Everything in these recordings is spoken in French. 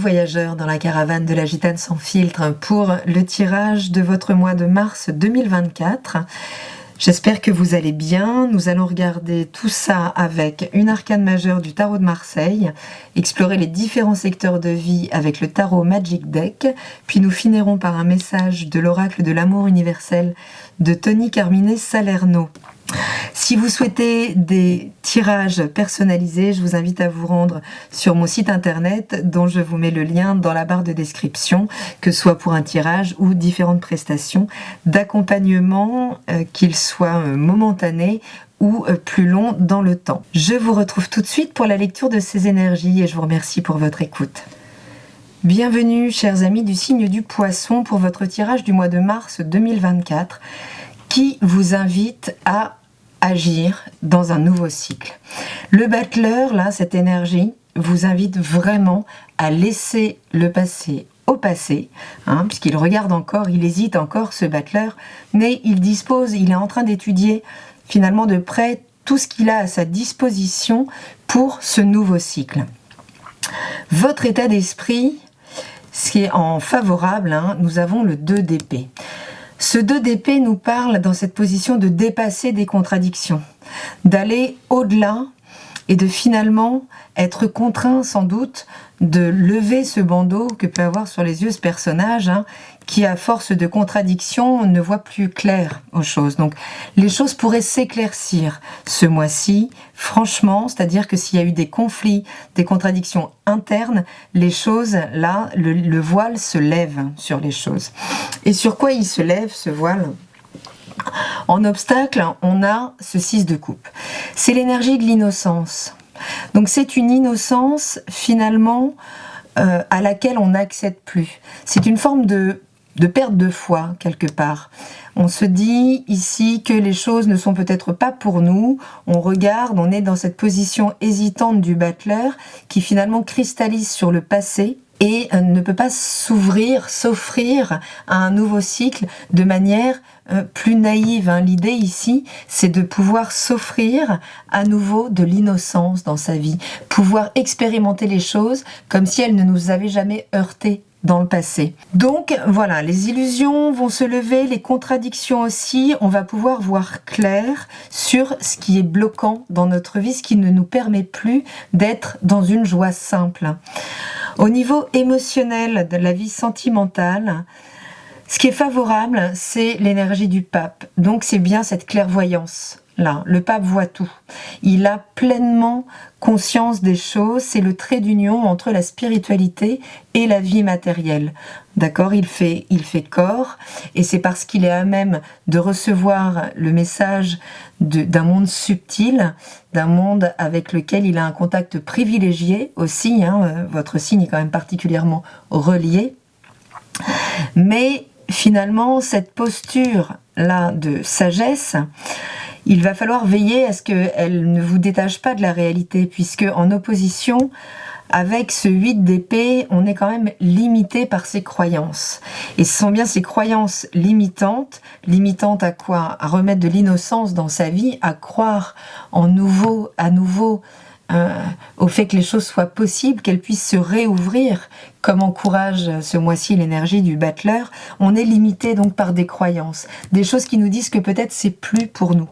voyageurs dans la caravane de la Gitane sans filtre pour le tirage de votre mois de mars 2024. J'espère que vous allez bien. Nous allons regarder tout ça avec une arcane majeure du tarot de Marseille, explorer les différents secteurs de vie avec le tarot Magic Deck, puis nous finirons par un message de l'oracle de l'amour universel de Tony Carmine Salerno. Si vous souhaitez des tirages personnalisés, je vous invite à vous rendre sur mon site internet dont je vous mets le lien dans la barre de description, que ce soit pour un tirage ou différentes prestations d'accompagnement, qu'ils soient momentanés ou plus longs dans le temps. Je vous retrouve tout de suite pour la lecture de ces énergies et je vous remercie pour votre écoute. Bienvenue chers amis du signe du Poisson pour votre tirage du mois de mars 2024 qui vous invite à agir dans un nouveau cycle. Le battleur, là, cette énergie, vous invite vraiment à laisser le passé au passé, puisqu'il regarde encore, il hésite encore, ce battleur, mais il dispose, il est en train d'étudier finalement de près tout ce qu'il a à sa disposition pour ce nouveau cycle. Votre état d'esprit, ce qui est en favorable, nous avons le 2 d'épée. Ce 2 d'épée nous parle dans cette position de dépasser des contradictions, d'aller au-delà et de finalement être contraint sans doute de lever ce bandeau que peut avoir sur les yeux ce personnage qui à force de contradictions ne voit plus clair aux choses. Donc les choses pourraient s'éclaircir ce mois-ci, franchement, c'est-à-dire que s'il y a eu des conflits, des contradictions internes, les choses, là, le voile se lève sur les choses. Et sur quoi il se lève ce voile ? En obstacle, on a ce 6 de coupe. C'est l'énergie de l'innocence. Donc c'est une innocence finalement à laquelle on n'accède plus. C'est une forme de perte de foi quelque part. On se dit ici que les choses ne sont peut-être pas pour nous. On regarde, on est dans cette position hésitante du battleur qui finalement cristallise sur le passé et ne peut pas s'offrir à un nouveau cycle de manière plus naïve. L'idée ici, c'est de pouvoir s'offrir à nouveau de l'innocence dans sa vie, pouvoir expérimenter les choses comme si elles ne nous avaient jamais heurtés dans le passé. Donc voilà, les illusions vont se lever, les contradictions aussi, on va pouvoir voir clair sur ce qui est bloquant dans notre vie, ce qui ne nous permet plus d'être dans une joie simple. Au niveau émotionnel de la vie sentimentale, ce qui est favorable, c'est l'énergie du pape. Donc c'est bien cette clairvoyance. Là, le pape voit tout. Il a pleinement conscience des choses. C'est le trait d'union entre la spiritualité et la vie matérielle. D'accord ? Il fait corps. Et c'est parce qu'il est à même de recevoir le message d'un monde subtil, d'un monde avec lequel il a un contact privilégié aussi. Votre signe est quand même particulièrement relié. Mais finalement, cette posture-là de sagesse, il va falloir veiller à ce qu'elle ne vous détache pas de la réalité, puisque en opposition, avec ce 8 d'épée, on est quand même limité par ses croyances. Et ce sont bien ces croyances limitantes à quoi ? À remettre de l'innocence dans sa vie, à croire à nouveau au fait que les choses soient possibles, qu'elles puissent se réouvrir, comme encourage ce mois-ci l'énergie du battleur. On est limité donc par des croyances, des choses qui nous disent que peut-être c'est plus pour nous.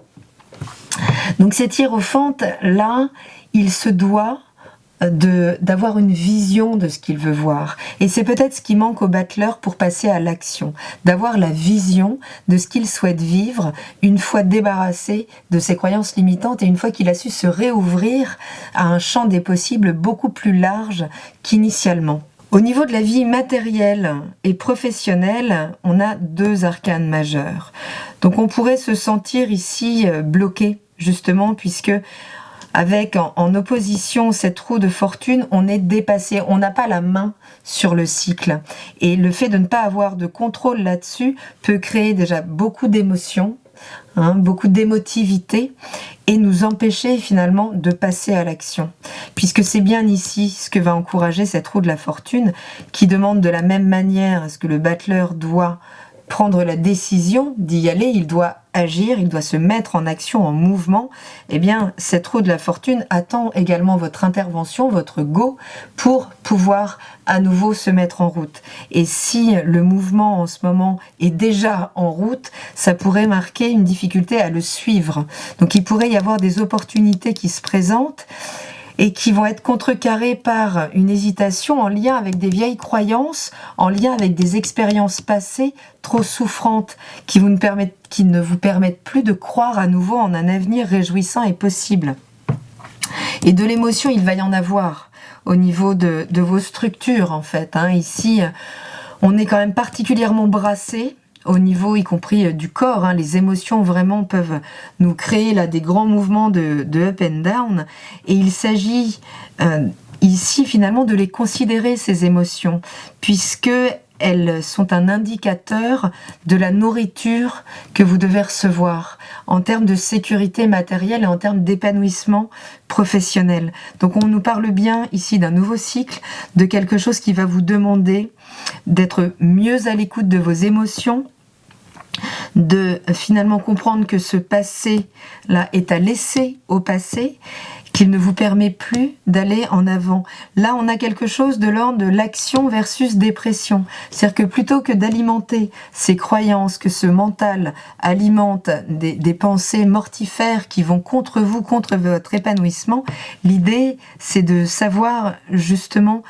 Donc cet hiérophant là, il se doit d'avoir une vision de ce qu'il veut voir. Et c'est peut-être ce qui manque au battleur pour passer à l'action, d'avoir la vision de ce qu'il souhaite vivre une fois débarrassé de ses croyances limitantes et une fois qu'il a su se réouvrir à un champ des possibles beaucoup plus large qu'initialement. Au niveau de la vie matérielle et professionnelle, on a 2 arcanes majeurs. Donc on pourrait se sentir ici bloqué, justement, puisque avec en opposition cette roue de fortune, on est dépassé, on n'a pas la main sur le cycle. Et le fait de ne pas avoir de contrôle là-dessus peut créer déjà beaucoup d'émotions, beaucoup d'émotivité et nous empêcher finalement de passer à l'action. Puisque c'est bien ici ce que va encourager cette roue de la fortune qui demande de la même manière à ce que le battleur doit prendre la décision d'y aller, il doit agir, il doit se mettre en action, en mouvement. Eh bien, cette roue de la fortune attend également votre intervention, votre go, pour pouvoir à nouveau se mettre en route. Et si le mouvement en ce moment est déjà en route, ça pourrait marquer une difficulté à le suivre. Donc il pourrait y avoir des opportunités qui se présentent et qui vont être contrecarrées par une hésitation en lien avec des vieilles croyances, en lien avec des expériences passées trop souffrantes, qui ne vous permettent plus de croire à nouveau en un avenir réjouissant et possible. Et de l'émotion, il va y en avoir au niveau de vos structures, en fait. Ici, on est quand même particulièrement brassé, au niveau y compris du corps, les émotions vraiment peuvent nous créer là des grands mouvements de up and down, et il s'agit ici finalement de les considérer, ces émotions, puisque elles sont un indicateur de la nourriture que vous devez recevoir en termes de sécurité matérielle et en termes d'épanouissement professionnel. Donc on nous parle bien ici d'un nouveau cycle, de quelque chose qui va vous demander d'être mieux à l'écoute de vos émotions, de finalement comprendre que ce passé-là est à laisser au passé, qu'il ne vous permet plus d'aller en avant. Là, on a quelque chose de l'ordre de l'action versus dépression. C'est-à-dire que plutôt que d'alimenter ces croyances, que ce mental alimente des pensées mortifères qui vont contre vous, contre votre épanouissement, l'idée, c'est de savoir justement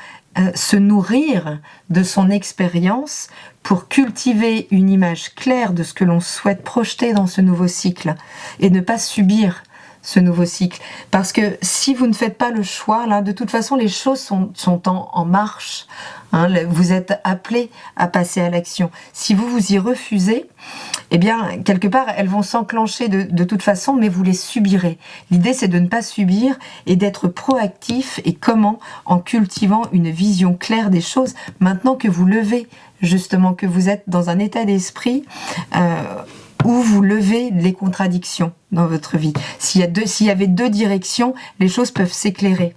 se nourrir de son expérience pour cultiver une image claire de ce que l'on souhaite projeter dans ce nouveau cycle et ne pas subir ce nouveau cycle. Parce que si vous ne faites pas le choix, là, de toute façon, les choses sont en marche. Vous êtes appelé à passer à l'action. Si vous vous y refusez, eh bien, quelque part, elles vont s'enclencher de toute façon, mais vous les subirez. L'idée, c'est de ne pas subir et d'être proactif. Et comment? En cultivant une vision claire des choses, maintenant que vous levez, justement, que vous êtes dans un état d'esprit où vous levez les contradictions dans votre vie. S'il y avait deux directions, les choses peuvent s'éclairer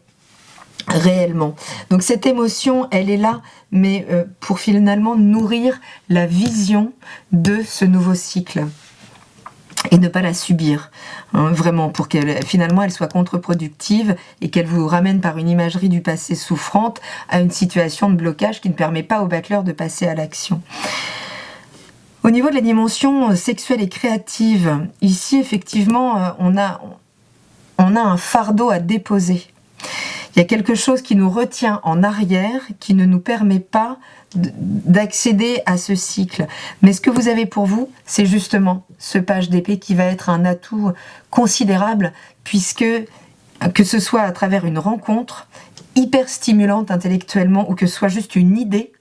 réellement. Donc cette émotion, elle est là, mais pour finalement nourrir la vision de ce nouveau cycle et ne pas la subir, vraiment, pour qu'elle finalement elle soit contre-productive et qu'elle vous ramène par une imagerie du passé souffrante à une situation de blocage qui ne permet pas au battleur de passer à l'action. Au niveau de la dimension sexuelle et créative, ici effectivement on a un fardeau à déposer. Il y a quelque chose qui nous retient en arrière, qui ne nous permet pas d'accéder à ce cycle. Mais ce que vous avez pour vous, c'est justement ce page d'épée qui va être un atout considérable, puisque que ce soit à travers une rencontre hyper stimulante intellectuellement ou que ce soit juste une idée,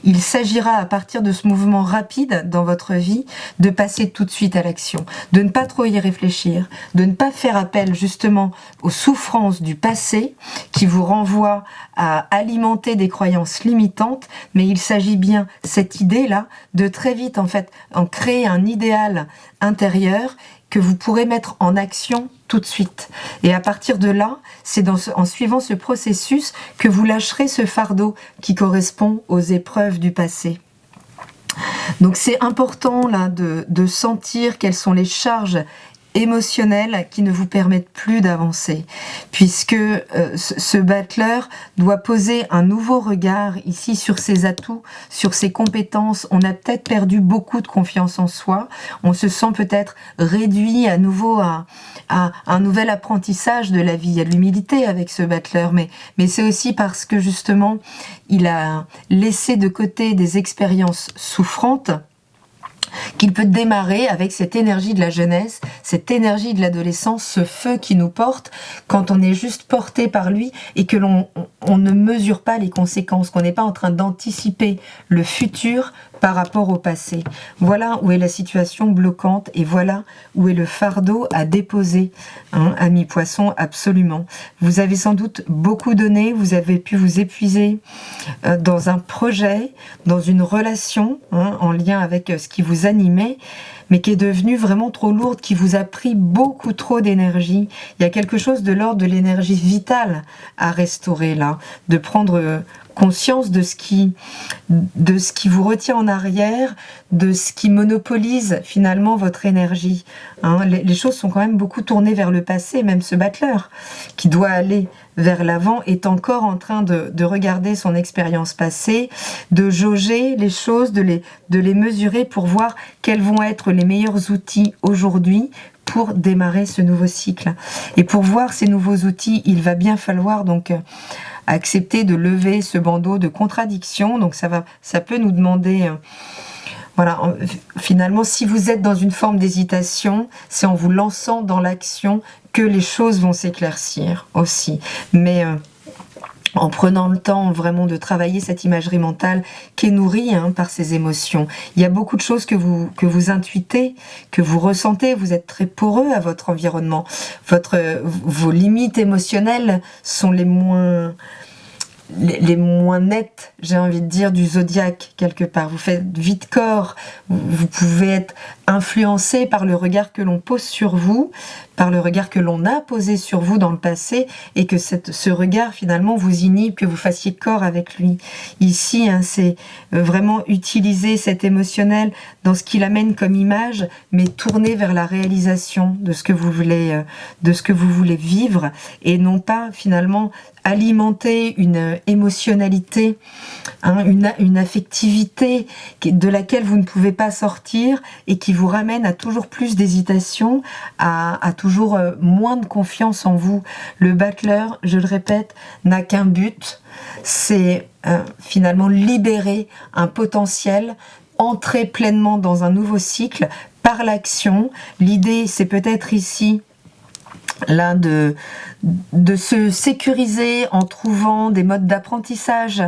il s'agira à partir de ce mouvement rapide dans votre vie de passer tout de suite à l'action, de ne pas trop y réfléchir, de ne pas faire appel justement aux souffrances du passé qui vous renvoient à alimenter des croyances limitantes, mais il s'agit bien, cette idée-là, de très vite en fait en créer un idéal intérieur que vous pourrez mettre en action tout de suite. Et à partir de là, c'est en suivant ce processus que vous lâcherez ce fardeau qui correspond aux épreuves du passé. Donc c'est important là de sentir quelles sont les charges émotionnelles qui ne vous permettent plus d'avancer, puisque ce battleur doit poser un nouveau regard ici sur ses atouts, sur ses compétences. On a peut-être perdu beaucoup de confiance en soi, on se sent peut-être réduit à nouveau à un nouvel apprentissage de la vie. Il y a de l'humilité avec ce battleur, mais c'est aussi parce que justement il a laissé de côté des expériences souffrantes qu'il peut démarrer avec cette énergie de la jeunesse, cette énergie de l'adolescence, ce feu qui nous porte quand on est juste porté par lui et que on ne mesure pas les conséquences, qu'on n'est pas en train d'anticiper le futur par rapport au passé. Voilà où est la situation bloquante et voilà où est le fardeau à déposer, ami poisson, absolument. Vous avez sans doute beaucoup donné, vous avez pu vous épuiser dans un projet, dans une relation, en lien avec ce qui vous animait, mais qui est devenue vraiment trop lourde, qui vous a pris beaucoup trop d'énergie. Il y a quelque chose de l'ordre de l'énergie vitale à restaurer là, de prendre conscience de ce qui vous retient en arrière, de ce qui monopolise finalement votre énergie. Hein, les choses sont quand même beaucoup tournées vers le passé, même ce battleur qui doit aller vers l'avant est encore en train de regarder son expérience passée, de jauger les choses, de les mesurer pour voir quels vont être les meilleurs outils aujourd'hui pour démarrer ce nouveau cycle. Et pour voir ces nouveaux outils, il va bien falloir donc accepter de lever ce bandeau de contradiction. Donc ça peut nous demander... Voilà, finalement, si vous êtes dans une forme d'hésitation, c'est en vous lançant dans l'action que les choses vont s'éclaircir aussi. Mais en prenant le temps vraiment de travailler cette imagerie mentale qui est nourrie par ces émotions. Il y a beaucoup de choses que vous intuitez, que vous ressentez, vous êtes très poreux à votre environnement. Vos limites émotionnelles sont les moins nettes, j'ai envie de dire, du zodiaque quelque part. Vous faites vite corps, vous pouvez être influencé par le regard que l'on pose sur vous, par le regard que l'on a posé sur vous dans le passé, et que ce regard finalement vous inhibe, que vous fassiez corps avec lui. Ici, c'est vraiment utiliser cet émotionnel dans ce qu'il amène comme image, mais tourner vers la réalisation de ce que vous voulez vivre, et non pas finalement alimenter une émotionnalité, une affectivité de laquelle vous ne pouvez pas sortir et qui vous ramène à toujours plus d'hésitation, à toujours moins de confiance en vous. Le battleur, je le répète, n'a qu'un but, c'est finalement libérer un potentiel, entrer pleinement dans un nouveau cycle par l'action. L'idée, c'est peut-être ici là de se sécuriser en trouvant des modes d'apprentissage,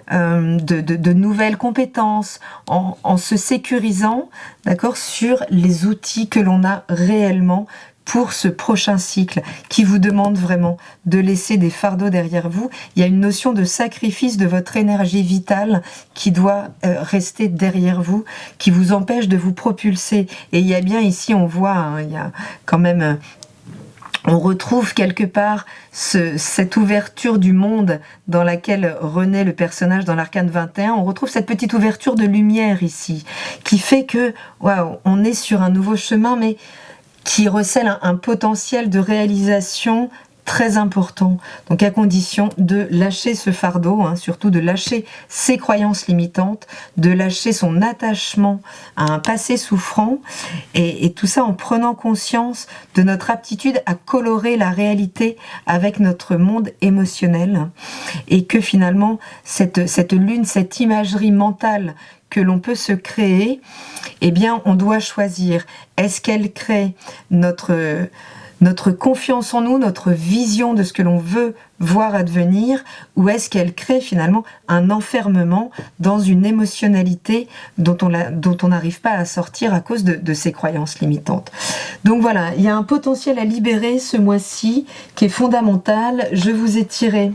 de nouvelles compétences, en se sécurisant, d'accord, sur les outils que l'on a réellement pour ce prochain cycle, qui vous demande vraiment de laisser des fardeaux derrière vous. Il y a une notion de sacrifice de votre énergie vitale qui doit rester derrière vous, qui vous empêche de vous propulser. Et il y a bien ici, on voit, il y a quand même... on retrouve quelque part cette ouverture du monde dans laquelle renaît le personnage dans l'arcane 21. On retrouve cette petite ouverture de lumière ici, qui fait que, waouh, on est sur un nouveau chemin, mais qui recèle un potentiel de réalisation très important. Donc à condition de lâcher ce fardeau, surtout de lâcher ses croyances limitantes, de lâcher son attachement à un passé souffrant, et tout ça en prenant conscience de notre aptitude à colorer la réalité avec notre monde émotionnel, et que finalement cette lune, cette imagerie mentale que l'on peut se créer, eh bien on doit choisir. Est-ce qu'elle crée notre confiance en nous, notre vision de ce que l'on veut voir advenir, ou est-ce qu'elle crée finalement un enfermement dans une émotionnalité dont on n'arrive pas à sortir à cause de ses croyances limitantes. Donc voilà, il y a un potentiel à libérer ce mois-ci qui est fondamental. Je vous ai tiré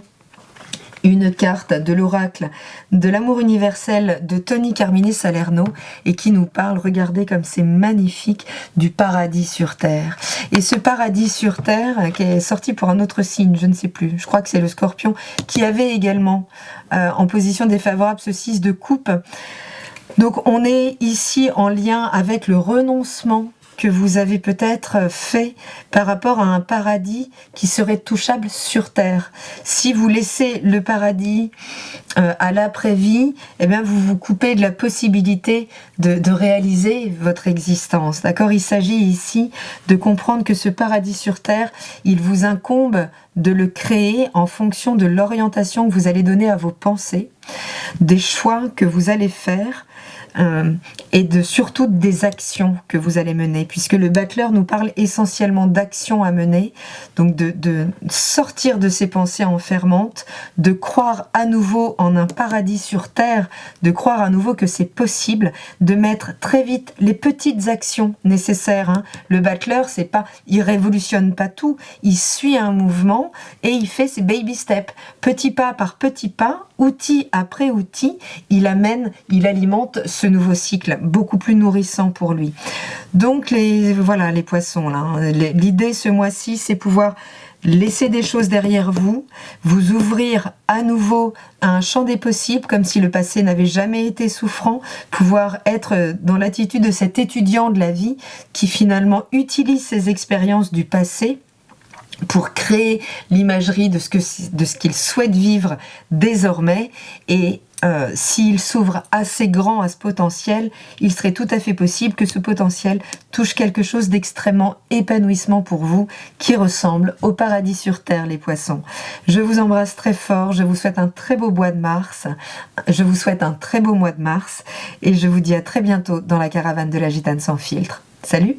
une carte de l'oracle de l'amour universel de Tony Carmine Salerno, et qui nous parle, regardez comme c'est magnifique, du paradis sur terre. Et ce paradis sur terre qui est sorti pour un autre signe, je ne sais plus, je crois que c'est le Scorpion, qui avait également en position défavorable ce 6 de coupe. Donc on est ici en lien avec le renoncement que vous avez peut-être fait par rapport à un paradis qui serait touchable sur terre. Si vous laissez le paradis à l'après-vie, eh bien vous vous coupez de la possibilité de réaliser votre existence. D'accord ? Il s'agit ici de comprendre que ce paradis sur terre, il vous incombe de le créer en fonction de l'orientation que vous allez donner à vos pensées, des choix que vous allez faire, et surtout des actions que vous allez mener, puisque le battleur nous parle essentiellement d'actions à mener, donc de sortir de ces pensées enfermantes, de croire à nouveau en un paradis sur terre, de croire à nouveau que c'est possible, de mettre très vite les petites actions nécessaires. Le battleur, il révolutionne pas tout, il suit un mouvement et il fait ses baby steps, petit pas par petit pas, outil après outil, il alimente ce nouveau cycle, beaucoup plus nourrissant pour lui. Donc les poissons, là, l'idée ce mois-ci, c'est pouvoir laisser des choses derrière vous, vous ouvrir à nouveau à un champ des possibles, comme si le passé n'avait jamais été souffrant, pouvoir être dans l'attitude de cet étudiant de la vie qui finalement utilise ses expériences du passé pour créer l'imagerie de ce qu'il souhaite vivre désormais. Et s'il s'ouvre assez grand à ce potentiel, il serait tout à fait possible que ce potentiel touche quelque chose d'extrêmement épanouissement pour vous, qui ressemble au paradis sur terre, les poissons. Je vous embrasse très fort, je vous souhaite un très beau mois de mars, je vous souhaite un très beau mois de mars, et je vous dis à très bientôt dans la caravane de la Gitane sans filtre. Salut!